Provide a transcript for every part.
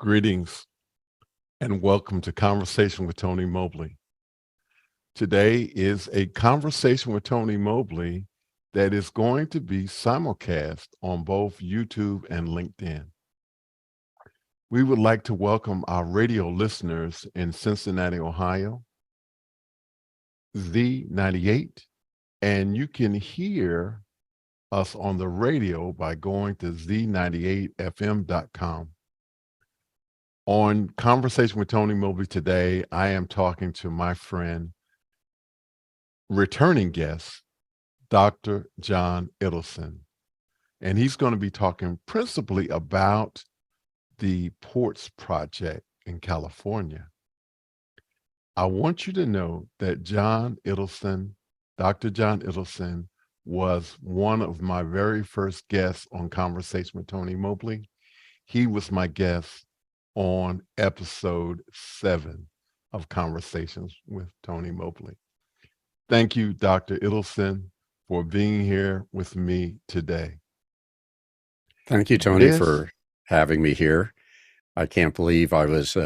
Greetings and welcome to Conversation with Tony Mobley. Today is a conversation with Tony Mobley that is going to be simulcast on both YouTube and LinkedIn. We would like to welcome our radio listeners in Cincinnati, Ohio, Z98, and you can hear us on the radio by going to z98fm.com. On Conversation with Tony Mobley today, I am talking to my friend, returning guest, Dr. John Ittelson. And he's going to be talking principally about the Ports Project in California. I want you to know that John Ittelson, Dr. John Ittelson, was one of my very first guests on Conversation with Tony Mobley. He was my guest on episode 7 of Conversations with Tony Mobley. Thank you, Dr. Ittelson, for being here with me today. Thank you, Tony, for having me here. I can't believe I was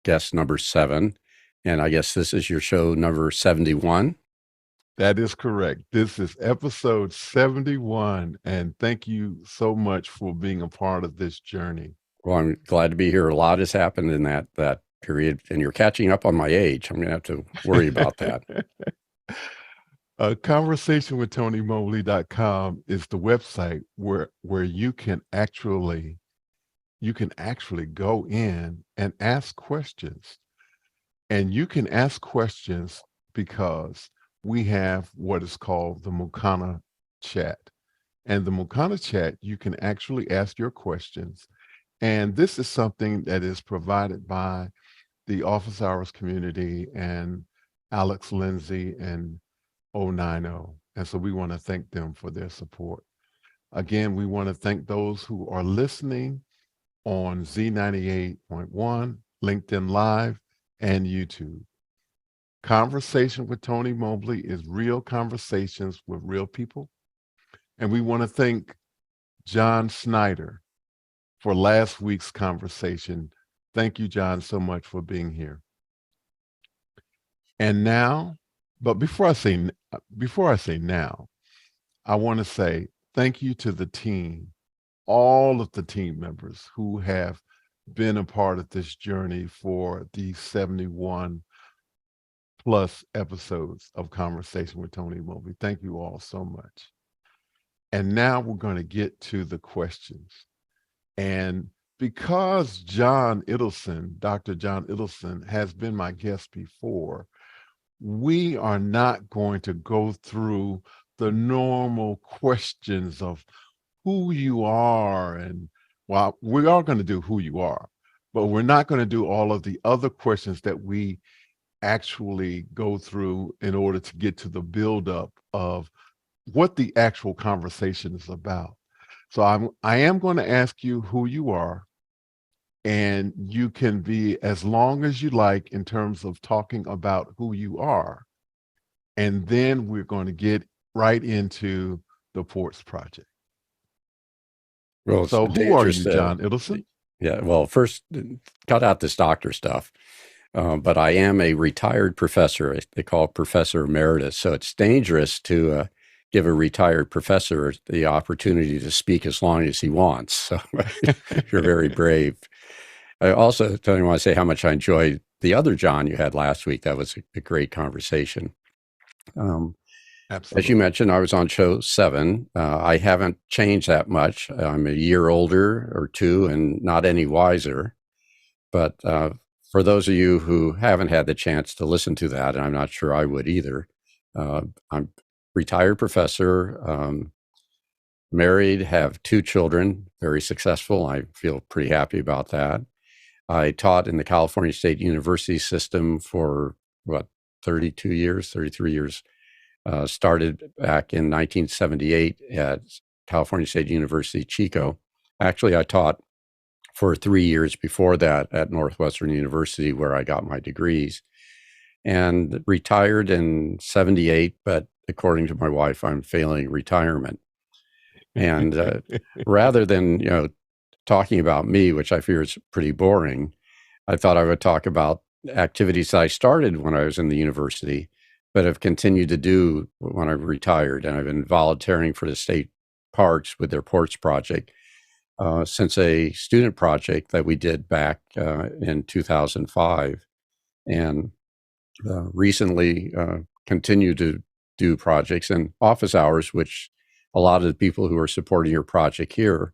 guest number 7, and I guess this is your show number 71. That is correct. This is episode 71, and thank you so much for being a part of this journey. Well, I'm glad to be here. A lot has happened in that period, and you're catching up on my age. I'm going to have to worry about that. ConversationwithTonyMobley.com is the website where you can actually go in and ask questions. And you can ask questions because we have what is called the Mukana chat. And the Mukana chat, you can actually ask your questions. And this is something that is provided by the Office Hours community and Alex Lindsay and 090. And so we want to thank them for their support. Again, we want to thank those who are listening on Z98.1, LinkedIn Live, and YouTube. Conversation with Tony Mobley is real conversations with real people. And we want to thank John Snyder for last week's conversation. Thank you, John, so much for being here. And now, but before I say now, I want to say thank you to the team, all of the team members who have been a part of this journey for the 71 plus episodes of Conversation with Tony Mobley. Thank you all so much. And now we're going to get to the questions. And because John Ittelson, Dr. John Ittelson, has been my guest before, we are not going to go through the normal questions of who you are. And well, we are going to do who you are, but we're not going to do all of the other questions that we actually go through in order to get to the buildup of what the actual conversation is about. So I am going to ask you who you are, and you can be as long as you like in terms of talking about who you are. And then we're going to get right into the Ports Project. Well, so who are you, John Ittelson? Yeah, well, first, cut out this doctor stuff. But I am a retired professor. They call it Professor Emeritus. So it's dangerous to give a retired professor the opportunity to speak as long as he wants. So you're very brave. I also, Tony, want to say how much I enjoyed the other John you had last week. That was a great conversation. Absolutely. As you mentioned, I was on show 7. I haven't changed that much. I'm a year older or 2 and not any wiser. But for those of you who haven't had the chance to listen to that, and I'm not sure I would either, I'm retired professor, married, have 2 children, very successful. I feel pretty happy about that. I taught in the California State University system for, 33 years. Started back in 1978 at California State University, Chico. Actually, I taught for 3 years before that at Northwestern University, where I got my degrees, and retired in 78. But according to my wife, I'm failing retirement. And rather than, talking about me, which I fear is pretty boring, I thought I would talk about activities I started when I was in the university, but have continued to do when I retired. And I've been volunteering for the state parks with their ports project since a student project that we did back in 2005. And recently continue to do projects and office hours, which a lot of the people who are supporting your project here,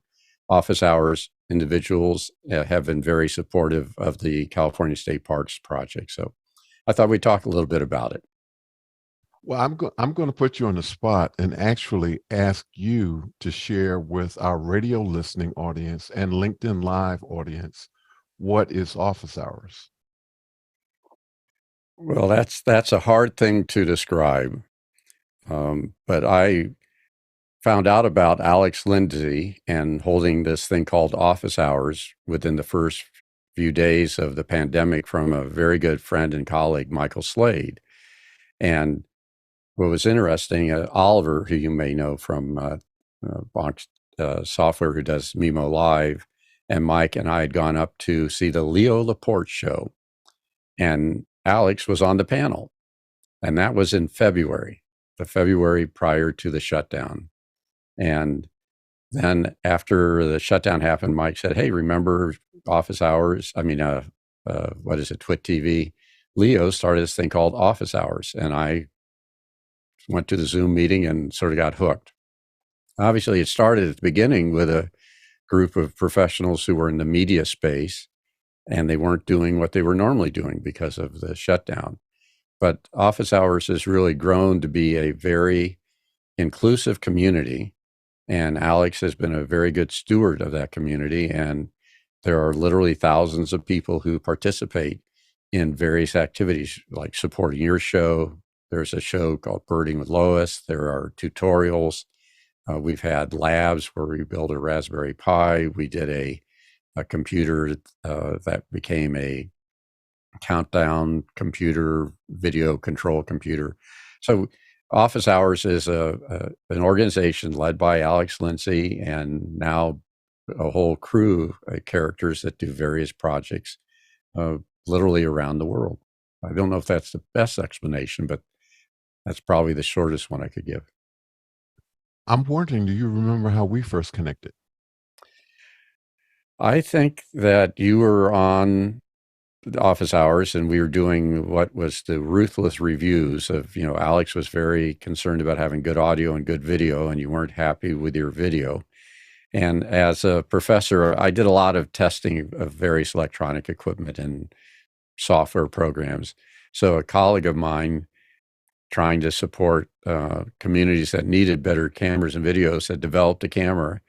office hours individuals have been very supportive of the California State Parks project. So I thought we'd talk a little bit about it. Well, I'm going to put you on the spot and actually ask you to share with our radio listening audience and LinkedIn Live audience what is office hours. Well, that's a hard thing to describe, but I found out about Alex Lindsay and holding this thing called office hours within the first few days of the pandemic from a very good friend and colleague, Michael Slade. And what was interesting, Oliver, who you may know from Box Software, who does Mimo Live, and Mike and I had gone up to see the Leo Laporte show, and Alex was on the panel, and that was in February, the February prior to the shutdown. And then after the shutdown happened, Mike said, "Hey, remember office hours? I mean, what is it, Twit TV? Leo started this thing called office hours." And I went to the Zoom meeting and sort of got hooked. Obviously, it started at the beginning with a group of professionals who were in the media space, and they weren't doing what they were normally doing because of the shutdown. But office hours has really grown to be a very inclusive community. And Alex has been a very good steward of that community. And there are literally thousands of people who participate in various activities like supporting your show. There's a show called Birding with Lois. There are tutorials. We've had labs where we built a Raspberry Pi. We did a computer that became a countdown computer, video control computer. So Office Hours is an organization led by Alex Lindsay and now a whole crew of characters that do various projects literally around the world. I don't know if that's the best explanation, but that's probably the shortest one I could give. I'm wondering, do you remember how we first connected? I think that you were on the office hours and we were doing what was the ruthless reviews of, Alex was very concerned about having good audio and good video, and you weren't happy with your video. And as a professor, I did a lot of testing of various electronic equipment and software programs. So a colleague of mine trying to support communities that needed better cameras and videos had developed a camera,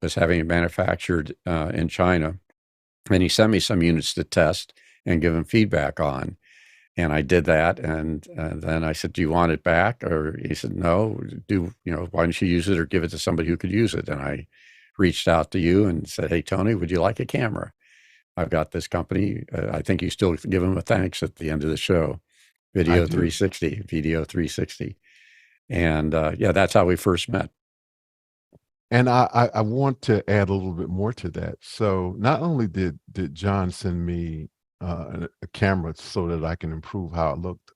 was having it manufactured in China. And he sent me some units to test and give him feedback on. And I did that. And then I said, "Do you want it back?" Or he said, "No, why don't you use it or give it to somebody who could use it?" And I reached out to you and said, "Hey, Tony, would you like a camera? I've got this company." I think you still give them a thanks at the end of the show. I Video do. 360, Video 360. And yeah, that's how we first met. And I want to add a little bit more to that. So not only did John send me a camera so that I can improve how it looked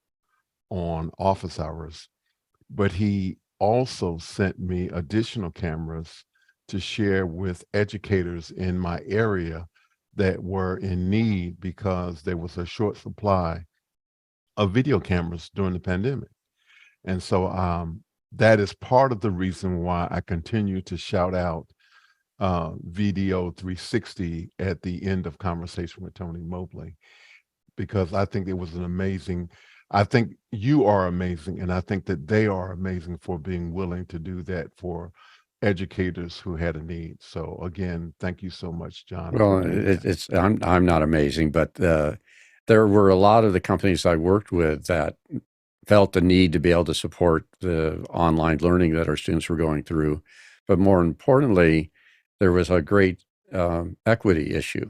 on office hours, but he also sent me additional cameras to share with educators in my area that were in need because there was a short supply of video cameras during the pandemic. And so that is part of the reason why I continue to shout out Video 360 at the end of Conversation with Tony Mobley, because I think it was an amazing, I think you are amazing, and I think that they are amazing for being willing to do that for educators who had a need. So again, thank you so much, John, for Well, doing that. I'm not amazing, but there were a lot of the companies I worked with that felt the need to be able to support the online learning that our students were going through. But more importantly, there was a great equity issue.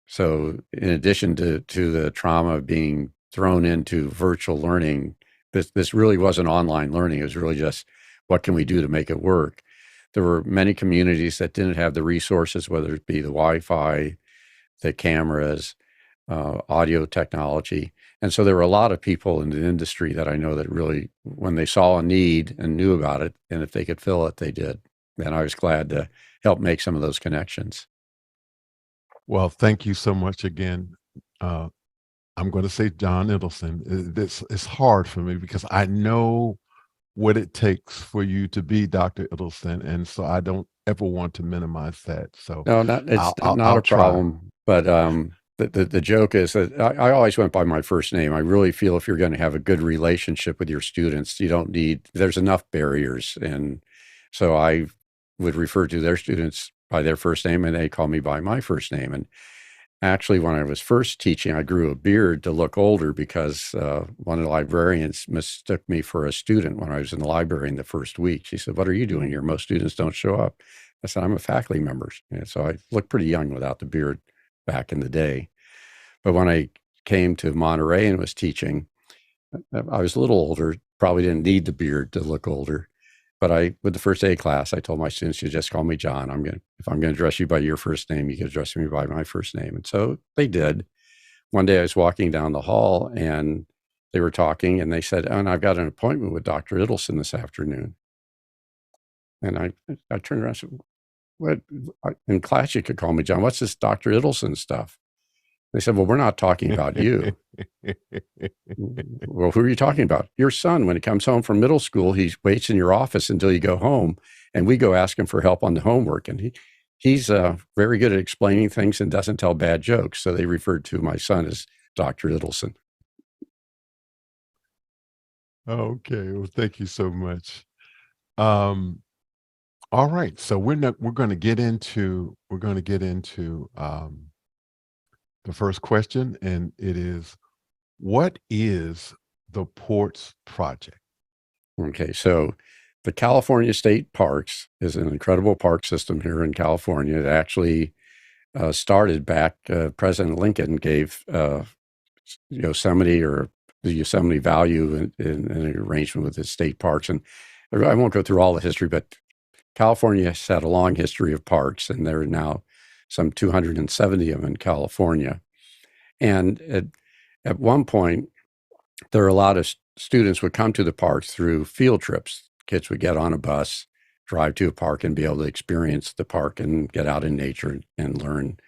So in addition to the trauma of being thrown into virtual learning, this really wasn't online learning. It was really just what can we do to make it work. there were many communities that didn't have the resources, whether it be the Wi-Fi, the cameras, audio technology. And so there were a lot of people in the industry that I know that really, when they saw a need and knew about it, and if they could fill it, they did. And I was glad to help make some of those connections. Well, thank you so much again. Uh, I'm going to say John Ittelson. This it's hard for me because I know what it takes for you to be Dr. Ittelson, and so I don't ever want to minimize that. So No, not it's not I'll a try. problem. But the joke is that I always went by my first name. I really feel if you're going to have a good relationship with your students, you don't need, there's enough barriers. And so I would refer to their students by their first name, and they call me by my first name. And actually, when I was first teaching, I grew a beard to look older because one of the librarians mistook me for a student when I was in the library in the first week. She said, "What are you doing here? Most students don't show up." I said, "I'm a faculty member." And so I looked pretty young without the beard back in the day. But when I came to Monterey and was teaching, I was a little older, probably didn't need the beard to look older. But with the first day of class, I told my students, "You just call me John. If I'm going to address you by your first name, you can address me by my first name." And so they did. One day I was walking down the hall and they were talking and they said, "Oh, and I've got an appointment with Dr. Ittelson this afternoon." And I turned around and said, "What? In class, you could call me John. What's this Dr. Ittelson stuff?" They said, "Well, we're not talking about you." "Well, who are you talking about?" "Your son. When he comes home from middle school, he waits in your office until you go home, and we go ask him for help on the homework. And he's very good at explaining things and doesn't tell bad jokes." So they referred to my son as Dr. Ittelson. Okay. Well, thank you so much. Um, all right. So we're going to get into the first question, and it is, what is the Ports Project? Okay, so the California State Parks is an incredible park system here in California. It actually started back, President Lincoln gave Yosemite or the Yosemite value in an arrangement with the state parks. And I won't go through all the history, but California has had a long history of parks, and there are now some 270 of them in California. And at one point, there are a lot of students would come to the parks through field trips. Kids would get on a bus, drive to a park, and be able to experience the park and get out in nature and learn.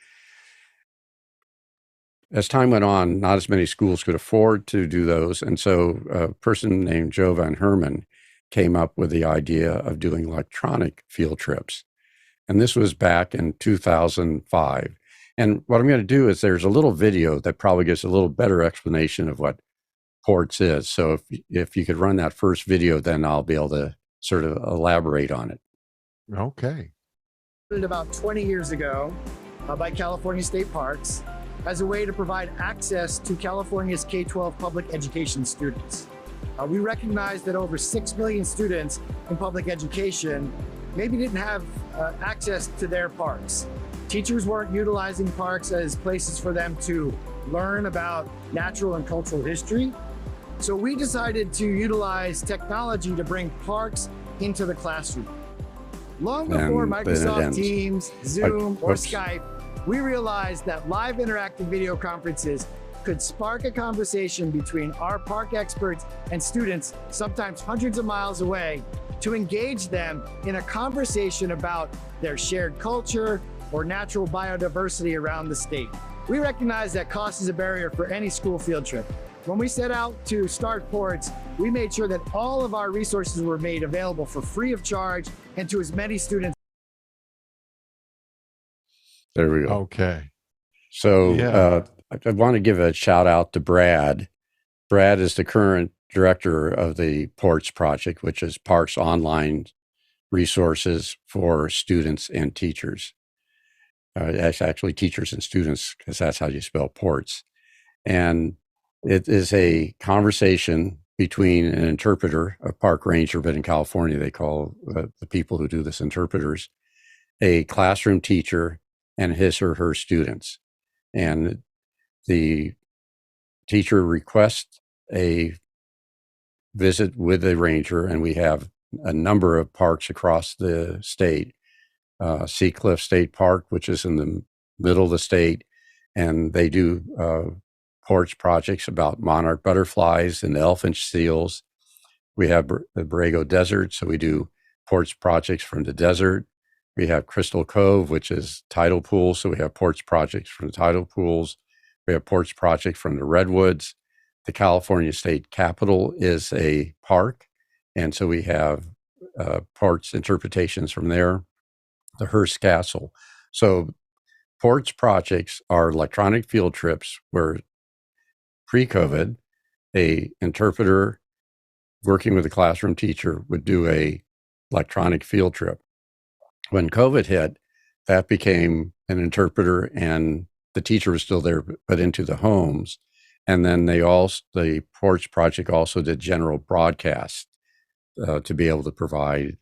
As time went on, not as many schools could afford to do those. And so a person named Joe Van Herman came up with the idea of doing electronic field trips. And this was back in 2005. And what I'm going to do is there's a little video that probably gives a little better explanation of what Ports is. So if you could run that first video, then I'll be able to sort of elaborate on it. Okay. About 20 years ago by California State Parks as a way to provide access to California's K-12 public education students. We recognize that over 6 million students in public education maybe didn't have access to their parks. Teachers weren't utilizing parks as places for them to learn about natural and cultural history. So we decided to utilize technology to bring parks into the classroom. Long before Microsoft Teams, Zoom, or Skype, we realized that live interactive video conferences could spark a conversation between our park experts and students, sometimes hundreds of miles away, to engage them in a conversation about their shared culture or natural biodiversity around the state. We recognize that cost is a barrier for any school field trip. When we set out to start Ports, we made sure that all of our resources were made available for free of charge and to as many students. There we go. Okay. So Yeah. I want to give a shout out to Brad. Brad is the current director of the Ports Project, which is parks online resources for students and teachers. It's actually teachers and students, because that's how you spell ports. And it is a conversation between an interpreter, a park ranger, but in California, they call the people who do this interpreters, a classroom teacher, and his or her students. And the teacher requests a visit with the ranger, and we have a number of parks across the state. Sea Cliff State Park, which is in the middle of the state, and they do porch projects about monarch butterflies and elfinch seals. We have the Borrego Desert, so we do porch projects from the desert. We have Crystal Cove, which is tidal pools, so we have porch projects from the tidal pools. We have porch projects from the redwoods. The California State Capitol is a park, and so we have porch interpretations from there. The Hearst Castle. So porch projects are electronic field trips where pre-COVID, a interpreter working with a classroom teacher would do a electronic field trip. When COVID hit, that became an interpreter and the teacher was still there, but into the homes. And then the porch project also did general broadcast to be able to provide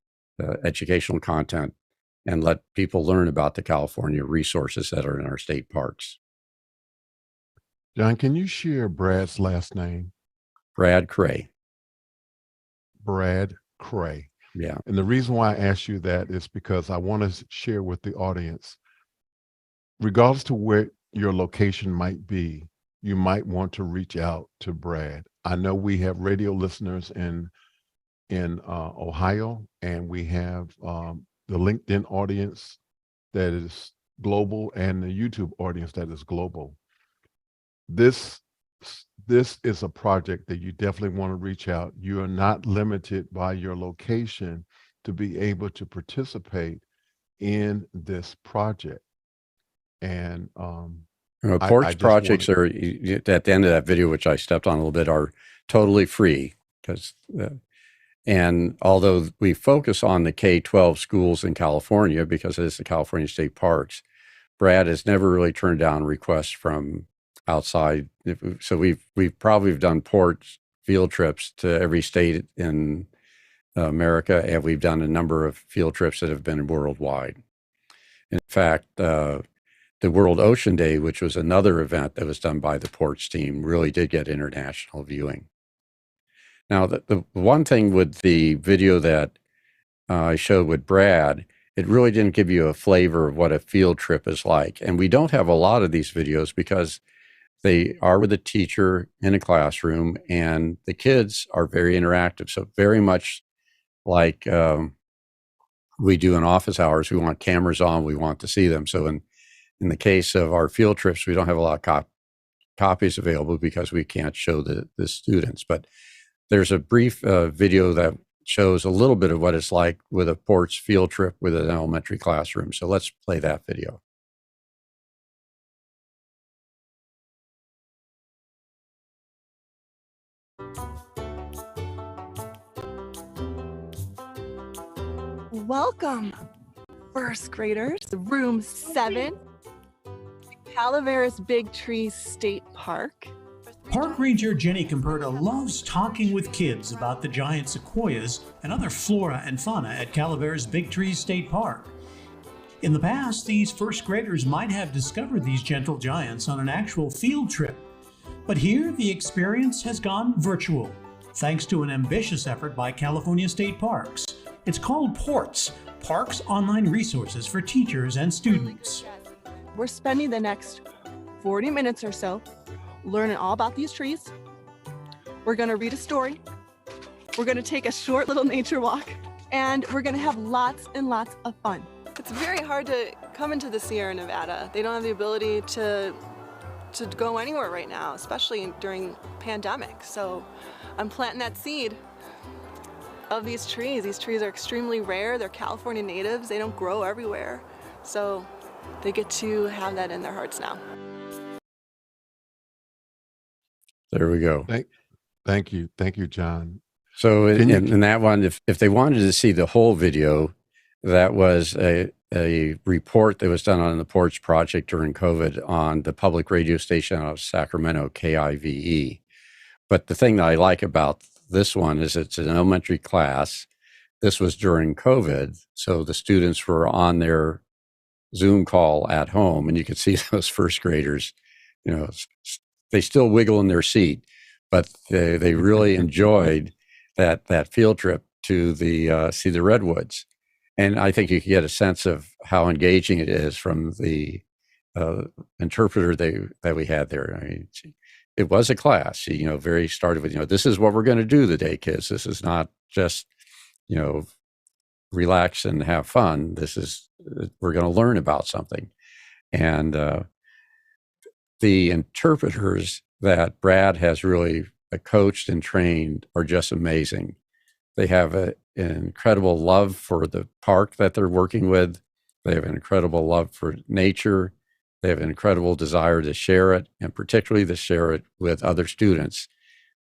educational content and let people learn about the California resources that are in our state parks. John, can you share Brad's last name? Brad Cray. Brad Cray. Yeah. And the reason why I asked you that is because I want to share with the audience, regardless to where your location might be, you might want to reach out to Brad. I know we have radio listeners in Ohio, and we have the LinkedIn audience that is global and the YouTube audience that is global. This is a project that you definitely want to reach out. You are not limited by your location to be able to participate in this project. And porch projects are, at the end of that video, which I stepped on a little bit, are totally free because and although we focus on the K-12 schools in California because it is the California State Parks, Brad has never really turned down requests from outside. So we've probably done porch field trips to every state in America, and we've done a number of field trips that have been worldwide. In fact, the World Ocean Day, which was another event that was done by the porch team, really did get international viewing. Now, the one thing with the video that I showed with Brad, it really didn't give you a flavor of what a field trip is like. And we don't have a lot of these videos because they are with a teacher in a classroom and the kids are very interactive. So very much like we do in office hours, we want cameras on, we want to see them. So in the case of our field trips, we don't have a lot of copies available because we can't show the students. But there's a brief video that shows a little bit of what it's like with a porch field trip with an elementary classroom. So let's play that video. Welcome, first graders, room 7, Calaveras Big Tree State Park. Park Ranger Jenny Camperta loves talking with kids about the giant sequoias and other flora and fauna at Calaveras Big Tree State Park. In the past, these first graders might have discovered these gentle giants on an actual field trip. But here, the experience has gone virtual, thanks to an ambitious effort by California State Parks. It's called PORTS, Parks Online Resources for Teachers and Students. We're spending the next 40 minutes or so learning all about these trees. We're going to read a story. We're going to take a short little nature walk, and we're going to have lots and lots of fun. It's very hard to come into the Sierra Nevada. They don't have the ability to go anywhere right now, especially during pandemic. So I'm planting that seed of these trees. These trees are extremely rare. They're California natives. They don't grow everywhere. So they get to have that in their hearts now. There we go. Thank you. Thank you, John. So in that one, if they wanted to see the whole video, that was a report that was done on the Porch Project during COVID on the public radio station out of Sacramento, KIVE. But the thing that I like about this one is it's an elementary class. This was during COVID, so the students were on their Zoom call at home, and you could see those first graders, they still wiggle in their seat, but they really enjoyed that field trip to the see the redwoods. And I think you can get a sense of how engaging it is from the interpreter that we had there. I mean, it was a class. She, very started with, this is what we're going to do today, kids. This is not just, relax and have fun. This is, we're going to learn about something. And the interpreters that Brad has really coached and trained are just amazing. They have an incredible love for the park that they're working with. They have an incredible love for nature. They have an incredible desire to share it, and particularly to share it with other students,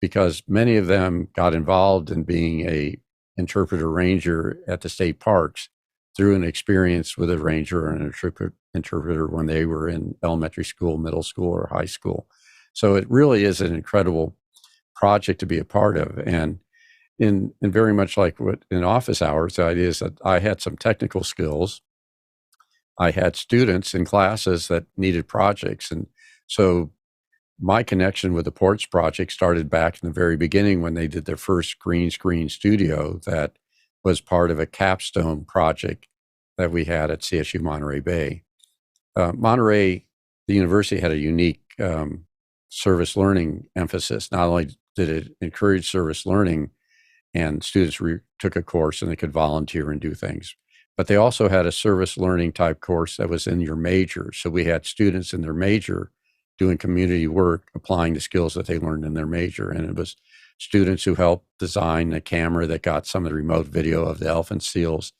because many of them got involved in being a interpreter ranger at the state parks through an experience with a ranger or an interpreter when they were in elementary school, middle school, or high school. So it really is an incredible project to be a part of. And in very much like what in office hours, the idea is that I had some technical skills. I had students in classes that needed projects. And so my connection with the Ports Project started back in the very beginning when they did their first green screen studio that was part of a capstone project that we had at CSU Monterey Bay. Monterey, the university, had a unique service learning emphasis. Not only did it encourage service learning, and students took a course and they could volunteer and do things, but they also had a service learning type course that was in your major. So we had students in their major doing community work, applying the skills that they learned in their major. And it was students who helped design a camera that got some of the remote video of the elephant seals.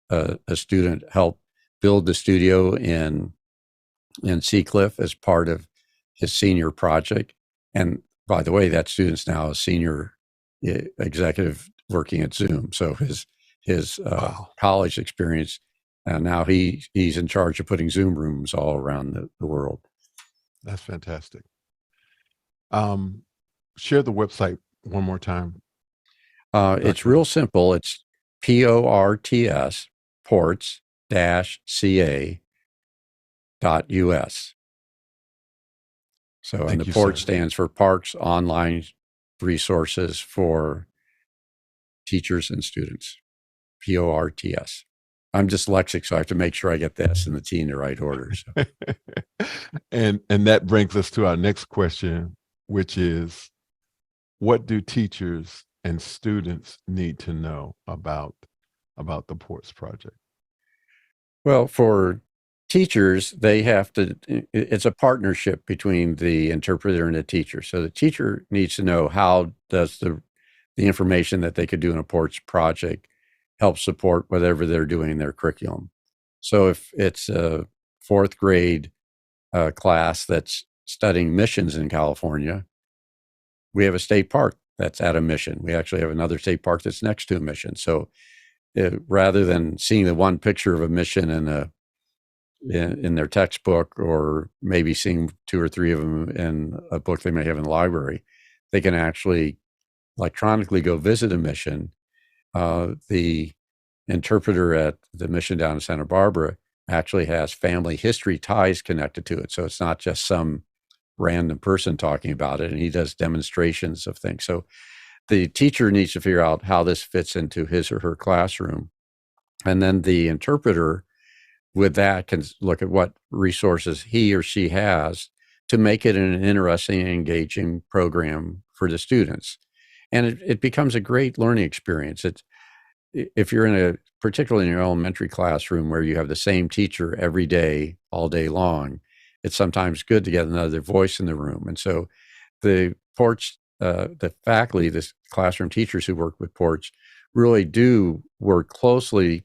A student helped build the studio in Seacliff as part of his senior project. And by the way, that student's now a senior executive working at Zoom. So his Wow. college experience, and now he's in charge of putting Zoom rooms all around the world. That's fantastic. Share the website one more time. It's real simple. It's PORTS, ports-ca.us. So, Thank and the you, PORT sir. stands for Parks Online Resources for Teachers and Students, PORTS. I'm dyslexic, so I have to make sure I get the S and the T in the right order. So. and that brings us to our next question, which is, what do teachers and students need to know about the Ports Project? Well, for teachers, they have to, it's a partnership between the interpreter and the teacher. So the teacher needs to know how does the information that they could do in a Ports Project help support whatever they're doing in their curriculum. So if it's a fourth grade class that's studying missions in California, we have a state park that's at a mission. We actually have another state park that's next to a mission. So rather than seeing the one picture of a mission in their textbook, or maybe seeing two or three of them in a book they may have in the library, they can actually electronically go visit a mission. The interpreter at the mission down in Santa Barbara actually has family history ties connected to it. So it's not just some random person talking about it, and he does demonstrations of things. So the teacher needs to figure out how this fits into his or her classroom. And then the interpreter with that can look at what resources he or she has to make it an interesting and engaging program for the students. And it becomes a great learning experience. If you're particularly in your elementary classroom where you have the same teacher every day, all day long, it's sometimes good to get another voice in the room. And so the faculty, the classroom teachers who work with Ports, really do work closely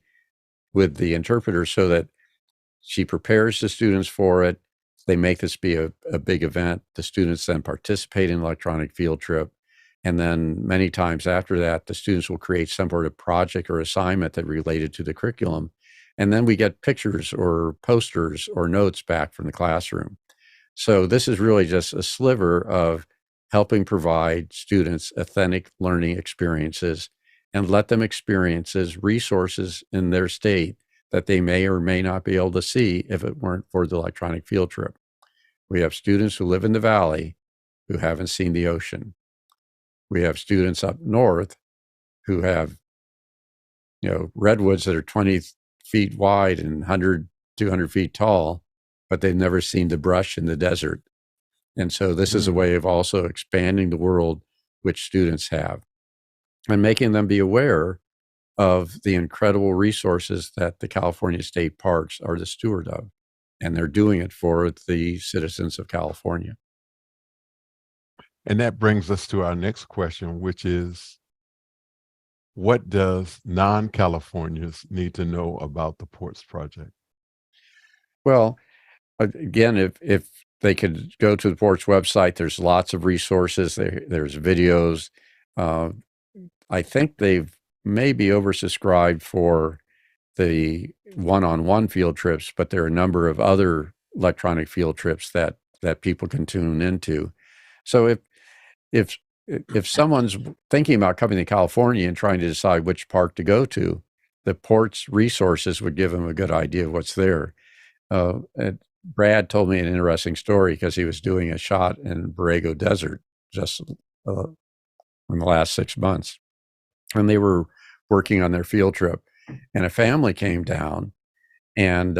with the interpreter so that she prepares the students for it. They make this be a big event. The students then participate in an electronic field trip. And then many times after that, the students will create some sort of project or assignment that related to the curriculum. And then we get pictures or posters or notes back from the classroom. So this is really just a sliver of helping provide students authentic learning experiences and let them experience resources in their state that they may or may not be able to see if it weren't for the electronic field trip. We have students who live in the valley who haven't seen the ocean. We have students up north who have redwoods that are 20 feet wide and 100, 200 feet tall, but they've never seen the brush in the desert. And so this is a way of also expanding the world which students have and making them be aware of the incredible resources that the California state parks are the steward of. And they're doing it for the citizens of California. And that brings us to our next question, which is, what does non-Californians need to know about the Ports Project? Well, again, if they could go to the Ports website, there's lots of resources. There's videos. I think they've maybe oversubscribed for the one-on-one field trips, but there are a number of other electronic field trips that people can tune into. So if someone's thinking about coming to California and trying to decide which park to go to, the Ports resources would give them a good idea of what's there. And Brad told me an interesting story because he was doing a shot in Borrego Desert just in the last 6 months. And they were working on their field trip. And a family came down, and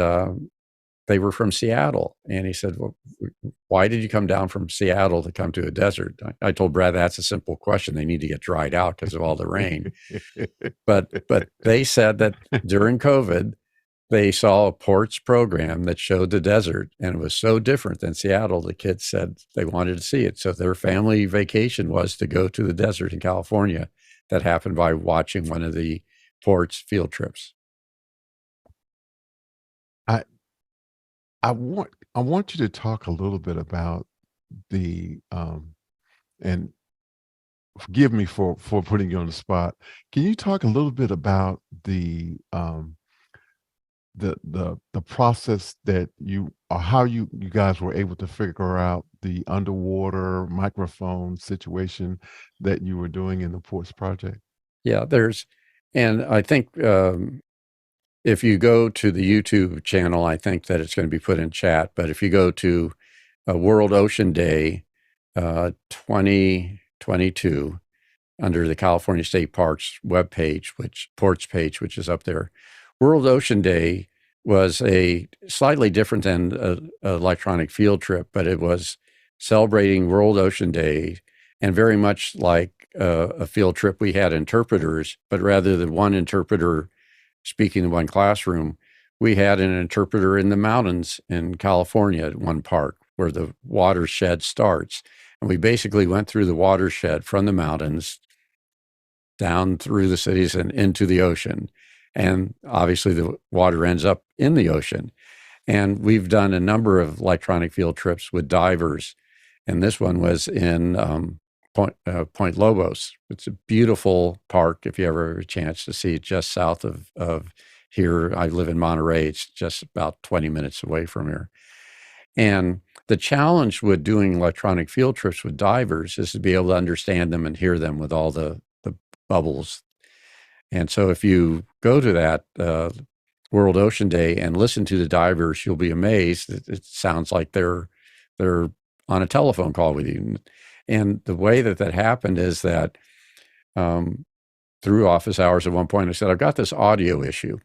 they were from Seattle. And he said, well, why did you come down from Seattle to come to a desert? I told Brad, that's a simple question. They need to get dried out because of all the rain. But they said that during COVID, they saw a Ports program that showed the desert, and it was so different than Seattle. The kids said they wanted to see it. So their family vacation was to go to the desert in California. That happened by watching one of the Ports field trips. I want you to talk a little bit about the and forgive me for putting you on the spot. Can you talk a little bit about the process that you, or how you guys were able to figure out the underwater microphone situation that you were doing in the Ports Project? Yeah, and I think if you go to the YouTube channel, I think that it's going to be put in chat. But if you go to World Ocean Day 2022 under the California State Parks webpage, Ports page, which is up there, World Ocean Day was a slightly different than an electronic field trip, but it was celebrating World Ocean Day, and very much like a field trip, we had interpreters, but rather than one interpreter speaking in one classroom, we had an interpreter in the mountains in California at one park where the watershed starts. And we basically went through the watershed from the mountains down through the cities and into the ocean. And obviously the water ends up in the ocean. And we've done a number of electronic field trips with divers. And this one was in Point Lobos. It's a beautiful park if you ever have a chance to see it, just south of here. I live in Monterey. It's just about 20 minutes away from here. And the challenge with doing electronic field trips with divers is to be able to understand them and hear them with all the bubbles. And so if you go to that World Ocean Day and listen to the divers, you'll be amazed. It sounds like they're on a telephone call with you. And the way that happened is that through office hours at one point, I said, I've got this audio issue.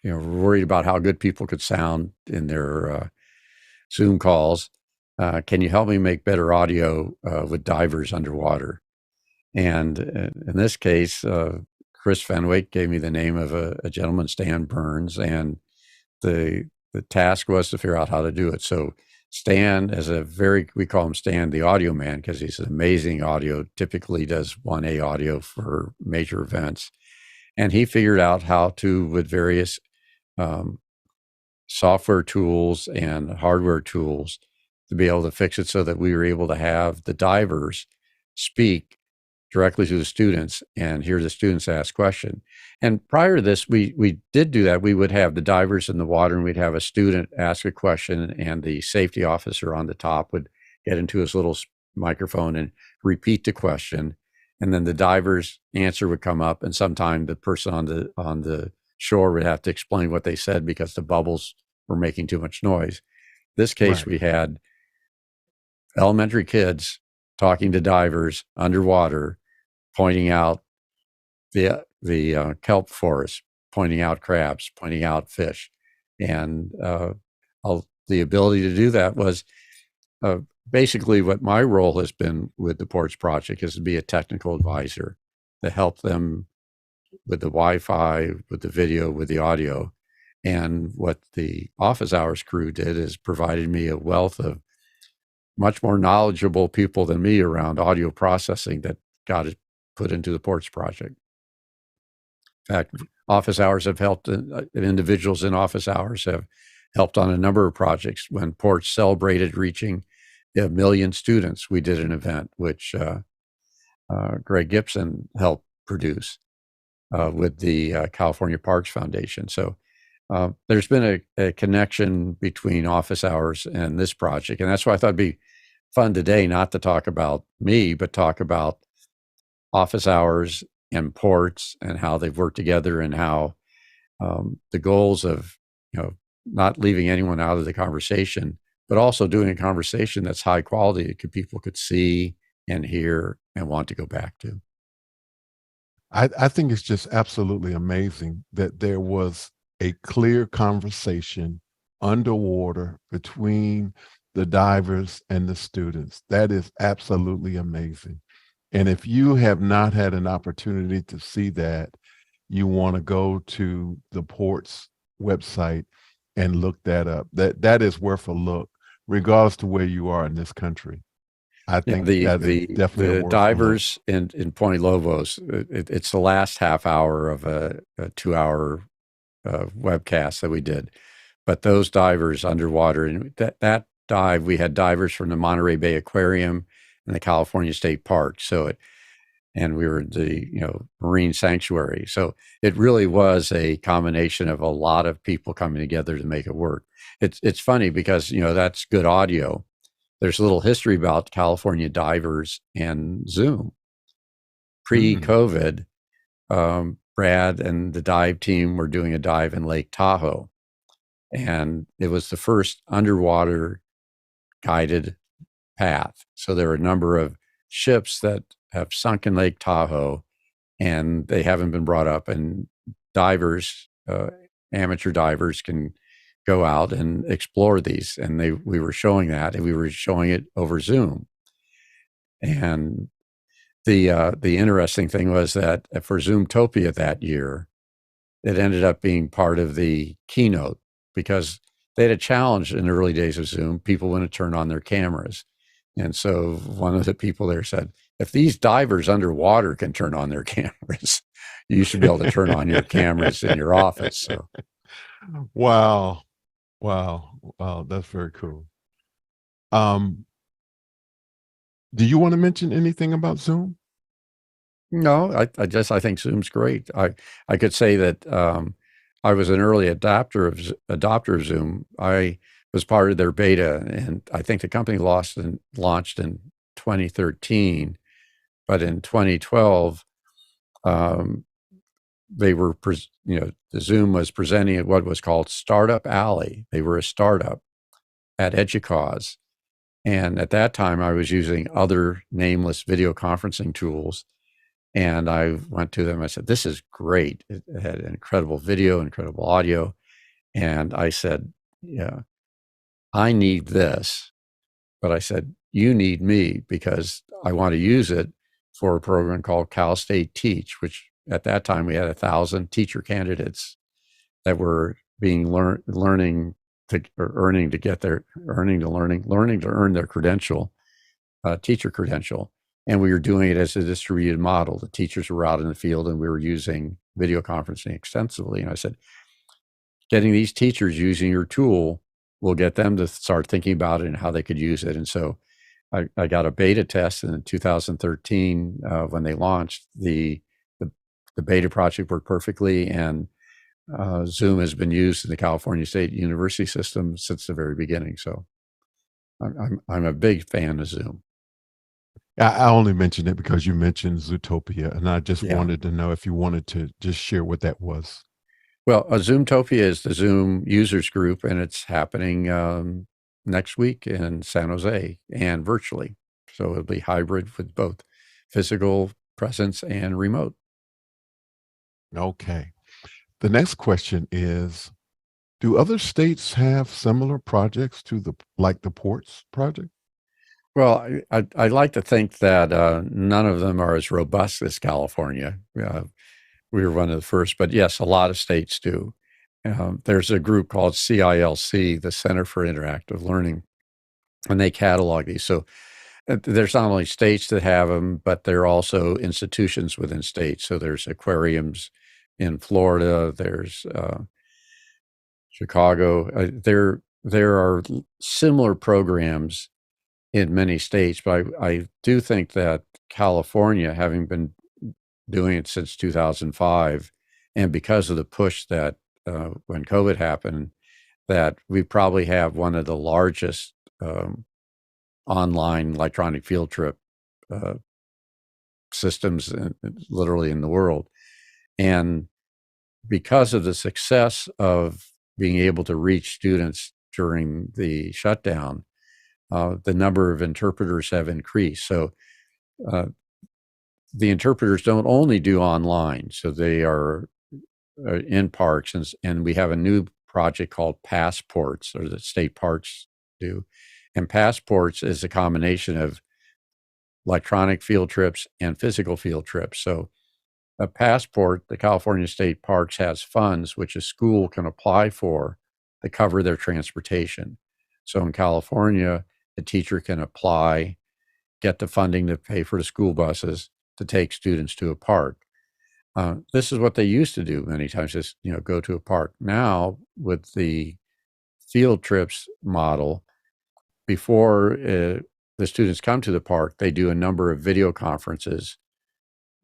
We're worried about how good people could sound in their Zoom calls. Can you help me make better audio with divers underwater? And in this case, Chris Fenwick gave me the name of a gentleman, Stan Burns, and the task was to figure out how to do it. So Stan we call him Stan, the audio man, because he's an amazing audio, typically does 1A audio for major events. And he figured out how to, with various software tools and hardware tools, to be able to fix it so that we were able to have the divers speak directly to the students and hear the students ask questions. And prior to this, we did do that. We would have the divers in the water, and we'd have a student ask a question, and the safety officer on the top would get into his little microphone and repeat the question. And then the diver's answer would come up, and sometime the person on the shore would have to explain what they said because the bubbles were making too much noise. This case, Right. We had elementary kids talking to divers underwater, pointing out the the kelp forest, pointing out crabs, pointing out fish. And the ability to do that was basically what my role has been with the Ports Project, is to be a technical advisor to help them with the Wi-Fi, with the video, with the audio. And what the office hours crew did is provided me a wealth of much more knowledgeable people than me around audio processing that got it put into the Ports Project. In fact, office hours have helped, individuals in office hours have helped on a number of projects. When Ports celebrated reaching 1 million students, we did an event which Greg Gibson helped produce with the California Parks Foundation. So there's been a connection between office hours and this project. And that's why I thought it'd be fun today not to talk about me, but talk about office hours and ports and how they've worked together, and how the goals of, not leaving anyone out of the conversation, but also doing a conversation that's high quality that people could see and hear and want to go back to. I think it's just absolutely amazing that there was a clear conversation underwater between the divers and the students. That is absolutely amazing. And if you have not had an opportunity to see that, you want to go to the Ports website and look that up. That is worth a look, regardless to where you are in this country. I think that is definitely the divers in Point Lobos. It's the last half hour of a 2-hour webcast that we did, but those divers underwater, and that dive, we had divers from the Monterey Bay Aquarium and the California State Park. And we were in the marine sanctuary. So it really was a combination of a lot of people coming together to make it work. It's funny because that's good audio. There's a little history about California divers and Zoom. Pre-COVID, Brad and the dive team were doing a dive in Lake Tahoe, and it was the first underwater guided path. So there are a number of ships that have sunk in Lake Tahoe, and they haven't been brought up, and divers, amateur divers, can go out and explore these. And we were showing that, and we were showing it over Zoom. And the interesting thing was that for Zoomtopia that year, it ended up being part of the keynote, because they had a challenge in the early days of Zoom. People wouldn't turn on their cameras. And so one of the people there said, if these divers underwater can turn on their cameras, you should be able to turn on your cameras in your office. So, wow. That's very cool. Do you want to mention anything about Zoom? No, I think Zoom's great. I could say that I was an early adopter of Zoom. I was part of their beta, and I think the company launched in 2013. But in 2012, they were, the Zoom was presenting at what was called Startup Alley. They were a startup at Educause. And at that time, I was using other nameless video conferencing tools. And I went to them, I said, this is great. It had incredible video, incredible audio. And I said, yeah, I need this. But I said, you need me, because I want to use it for a program called Cal State Teach, which at that time we had 1,000 teacher candidates that were being learning to earn their credential, teacher credential. And we were doing it as a distributed model. The teachers were out in the field, and we were using video conferencing extensively. And I said, getting these teachers using your tool will get them to start thinking about it and how they could use it. And so I got a beta test in 2013 when they launched. The beta project worked perfectly, and Zoom has been used in the California State University system since the very beginning. So I'm a big fan of Zoom. I only mentioned it because you mentioned Zootopia, and I just wanted to know if you wanted to just share what that was. Well, Zoomtopia is the Zoom users group, and it's happening next week in San Jose and virtually. So it'll be hybrid with both physical presence and remote. Okay. The next question is, do other states have similar projects to the ports project? Well, I like to think that none of them are as robust as California. We were one of the first, but yes, a lot of states do. There's a group called CILC, the Center for Interactive Learning, and they catalog these. So there's not only states that have them, but there are also institutions within states. So there's aquariums in Florida. There's Chicago. There are similar programs in many states, but I do think that California, having been doing it since 2005, and because of the push that when COVID happened, that we probably have one of the largest online electronic field trip uh, systems literally in the world. And because of the success of being able to reach students during the shutdown, the number of interpreters have increased. So uh, the interpreters don't only do online, so they are in parks, and we have a new project called Passports, or the state parks do. And Passports is a combination of electronic field trips and physical field trips. So a passport, the California State Parks has funds which a school can apply for to cover their transportation. So in California, a teacher can apply, get the funding to pay for the school buses to take students to a park. This is what they used to do many times, is go to a park. Now with the field trips model, before the students come to the park, they do a number of video conferences,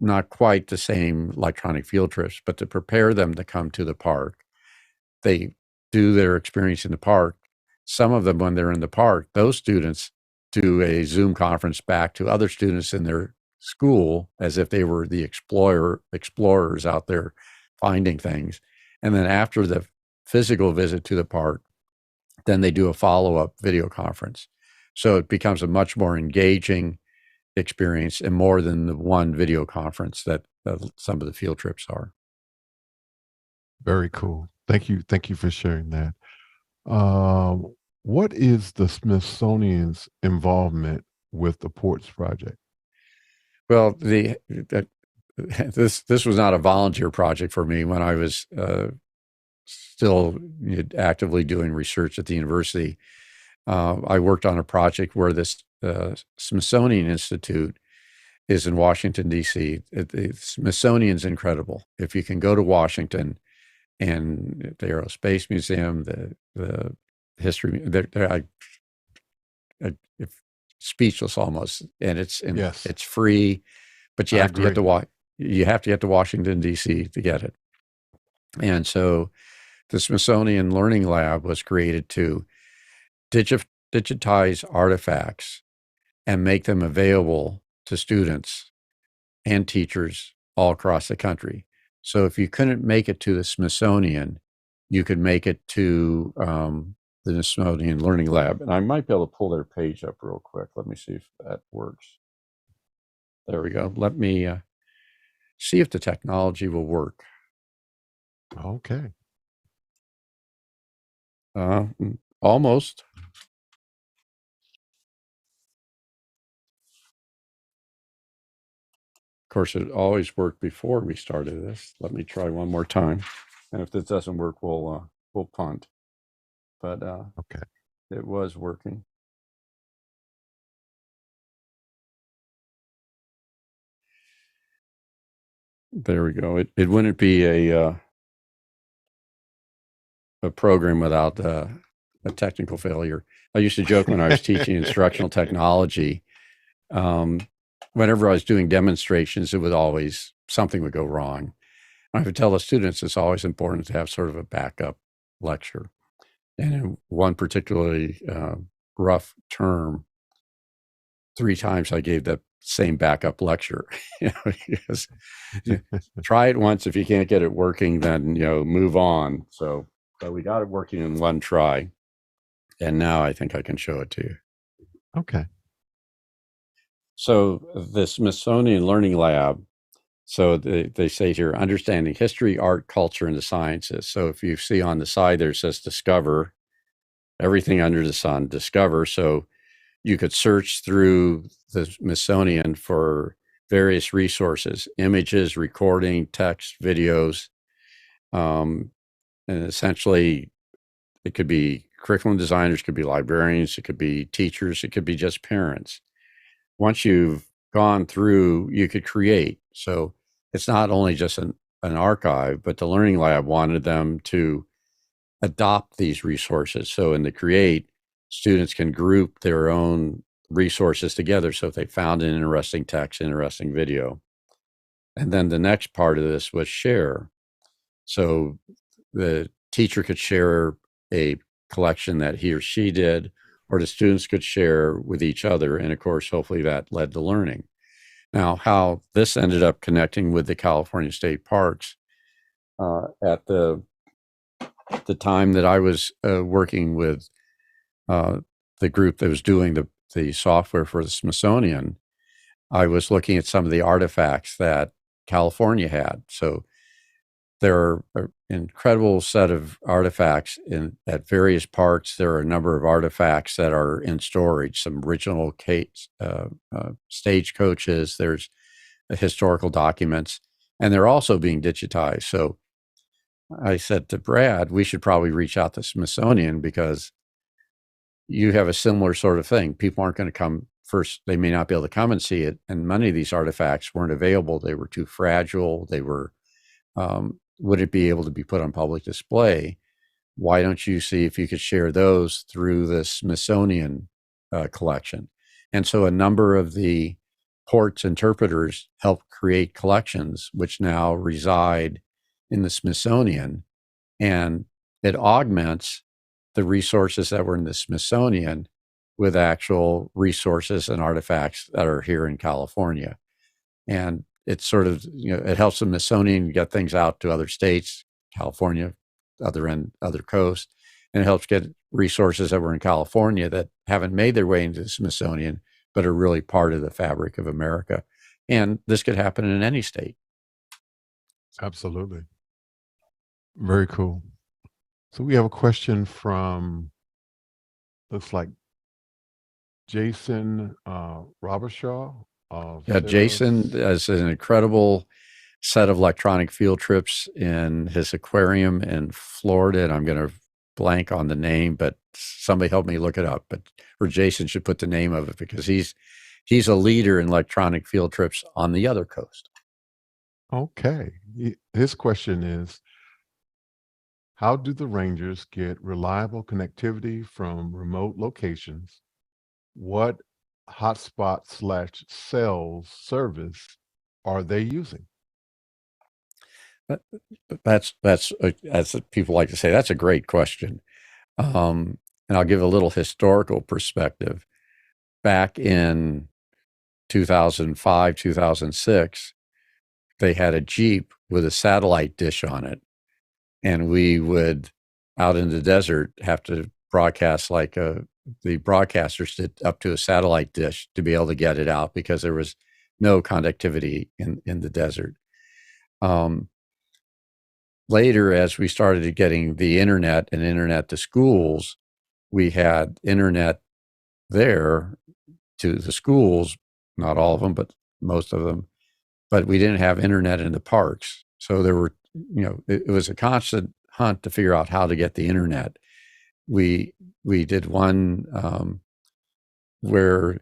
not quite the same electronic field trips, but to prepare them to come to the park. They do their experience in the park. Some of them, when they're in the park, those students do a Zoom conference back to other students in their school as if they were the explorers out there finding things. And then after the physical visit to the park, then they do a follow-up video conference. So it becomes a much more engaging experience, and more than the one video conference that some of the field trips are. Very cool. Thank you. Thank you for sharing that. What is the Smithsonian's involvement with the Ports Project? Well, this was not a volunteer project for me when I was still actively doing research at the university. I worked on a project where this Smithsonian Institute is in Washington, D.C. The Smithsonian's incredible. If you can go to Washington and the Aerospace Museum, the history, if speechless almost, and Yes, it's free, but you I have to get agree. to Washington, D.C. to get it. And so the Smithsonian Learning Lab was created to digitize artifacts and make them available to students and teachers all across the country. So if you couldn't make it to the Smithsonian, you could make it to the Smithsonian Learning Lab. And I might be able to pull their page up real quick. Let me see if that works. There we go. Let me see if the technology will work. Okay. Almost. Of course, it always worked before we started this. Let me try one more time. And if this doesn't work, we'll punt. But Okay. it was working. There we go. It wouldn't be a program without a technical failure. I used to joke when I was teaching instructional technology, whenever I was doing demonstrations, it would always, something would go wrong. I would tell the students it's always important to have sort of a backup lecture. And in one particularly rough term, 3 times I gave that same backup lecture. Because try it once. If you can't get it working, then move on. So we got it working in one try, and now I think I can show it to you. Okay. So the Smithsonian Learning Lab So they say here, understanding history, art, culture, and the sciences. So if you see on the side there, it says discover, everything under the sun, discover. So you could search through the Smithsonian for various resources, images, recording, text, videos. And essentially, it could be curriculum designers, it could be librarians, it could be teachers, it could be just parents. Once you've gone through, you could create. So it's not only just an archive, but the Learning Lab wanted them to adopt these resources. So in the Create, students can group their own resources together. So if they found an interesting text, interesting video. And then the next part of this was share. So the teacher could share a collection that he or she did, or the students could share with each other. And of course, hopefully that led to learning. Now, how this ended up connecting with the California State Parks, at the time that I was working with the group that was doing the software for the Smithsonian, I was looking at some of the artifacts that California had. So there are an incredible set of artifacts at various parks. There are a number of artifacts that are in storage, some original stagecoaches, there's historical documents, and they're also being digitized. So I said to Brad, we should probably reach out to Smithsonian because you have a similar sort of thing. People aren't going to come first. They may not be able to come and see it. And many of these artifacts weren't available. They were too fragile. They were, would it be able to be put on public display? Why don't you see if you could share those through the Smithsonian collection? And so a number of the ports interpreters helped create collections which now reside in the Smithsonian, and it augments the resources that were in the Smithsonian with actual resources and artifacts that are here in California. And it's sort of, it helps the Smithsonian get things out to other states, California, other coast, and it helps get resources that were in California that haven't made their way into the Smithsonian, but are really part of the fabric of America. And this could happen in any state. Absolutely. Very cool. So we have a question from, looks like Jason Robershaw. Yeah, Jason has an incredible set of electronic field trips in his aquarium in Florida, and I'm going to blank on the name, but somebody help me look it up. Or Jason should put the name of it because he's a leader in electronic field trips on the other coast. Okay. His question is, how do the Rangers get reliable connectivity from remote locations? What hotspot/cell service are they using? That's as people like to say, that's a great question. And I'll give a little historical perspective. Back in 2005, 2006, they had a Jeep with a satellite dish on it. And we would, out in the desert, have to broadcast like the broadcasters did up to a satellite dish to be able to get it out because there was no conductivity in the desert. Later, as we started getting the internet and internet to schools, we had internet there to the schools, not all of them, but most of them, but we didn't have internet in the parks. So there were, it was a constant hunt to figure out how to get the internet. We did one where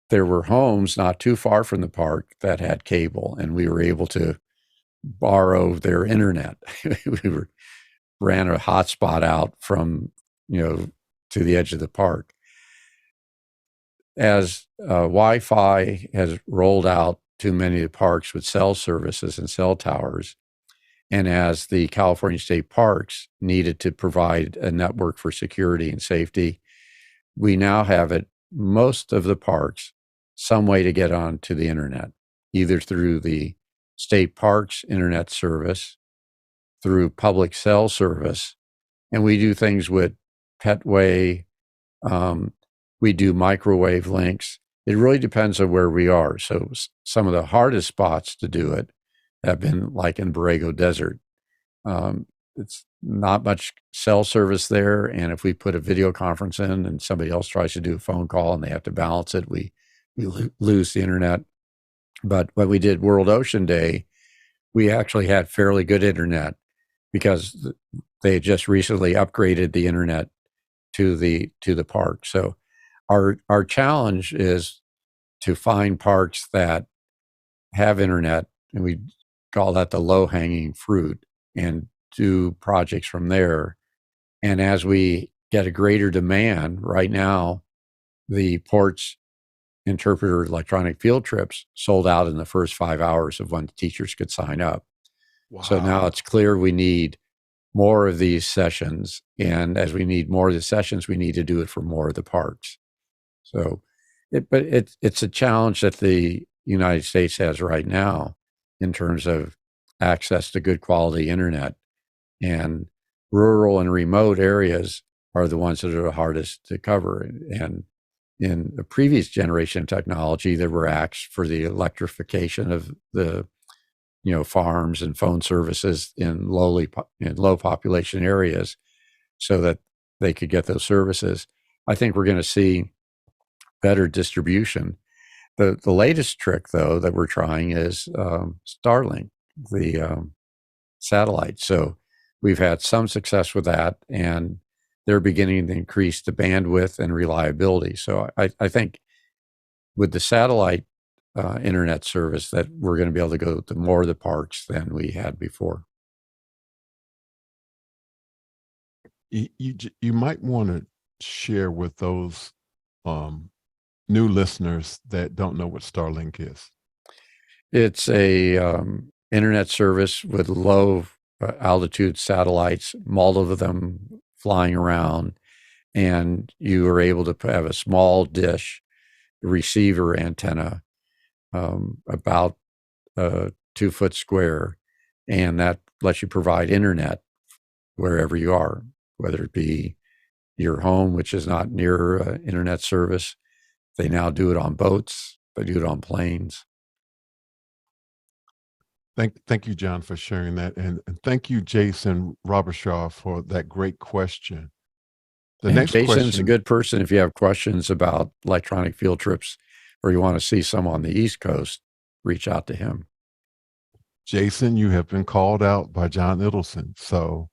there were homes not too far from the park that had cable, and we were able to borrow their internet. Ran a hotspot out from, to the edge of the park. As Wi-Fi has rolled out to many of the parks with cell services and cell towers, and as the California State Parks needed to provide a network for security and safety, we now have at most of the parks some way to get onto the internet, either through the state parks internet service, through public cell service, and we do things with Petway. We do microwave links, it really depends on where we are. So some of the hardest spots to do it have been like in Borrego Desert. It's not much cell service there, and if we put a video conference in and somebody else tries to do a phone call and they have to balance it, we lose the internet. But when we did World Ocean Day, we actually had fairly good internet because they just recently upgraded the internet to the park. So our challenge is to find parks that have internet, and we call that the low hanging fruit, and do projects from there. And as we get a greater demand, right now, the port's interpreter electronic field trips sold out in the first 5 hours of when teachers could sign up. Wow. So now it's clear we need more of these sessions. And as we need more of the sessions, we need to do it for more of the parks. So, it's a challenge that the United States has right now in terms of access to good quality internet. And rural and remote areas are the ones that are the hardest to cover. And in the previous generation of technology, there were acts for the electrification of the farms and phone services in low population areas, so that they could get those services. I think we're going to see better distribution. The latest trick, though, that we're trying is Starlink, the satellite. So we've had some success with that, and they're beginning to increase the bandwidth and reliability. So I think with the satellite internet service that we're going to be able to go to more of the parks than we had before. You might want to share with those new listeners that don't know what Starlink is. It's a internet service with low altitude satellites, multiple of them flying around, and you are able to have a small dish receiver antenna, about 2 foot square, and that lets you provide internet wherever you are, whether it be your home, which is not near internet service. They now do it on boats. They do it on planes. Thank you, John, for sharing that. And thank you, Jason Robershaw, for that great question. The next Jason's question, a good person if you have questions about electronic field trips, or you want to see some on the East Coast, reach out to him. Jason, you have been called out by John Ittelson. So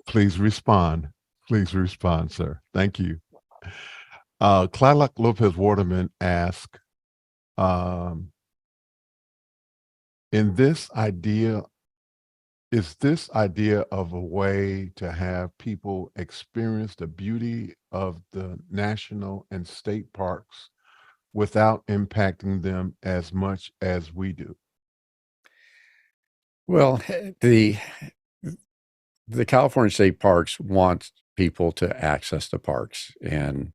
please respond. Please respond, sir. Thank you. Clalac Lopez Waterman asked, is this idea of a way to have people experience the beauty of the national and state parks without impacting them as much as we do? Well, the California state parks want people to access the parks, and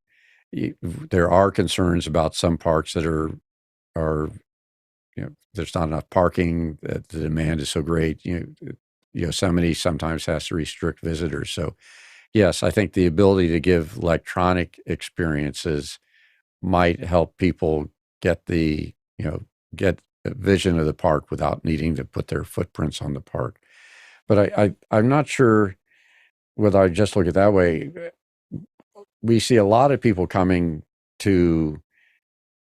there are concerns about some parks that are there's not enough parking. The demand is so great. Yosemite sometimes has to restrict visitors. So, yes, I think the ability to give electronic experiences might help people get get a vision of the park without needing to put their footprints on the park. But I'm not sure whether I just look at it that way. We see a lot of people coming to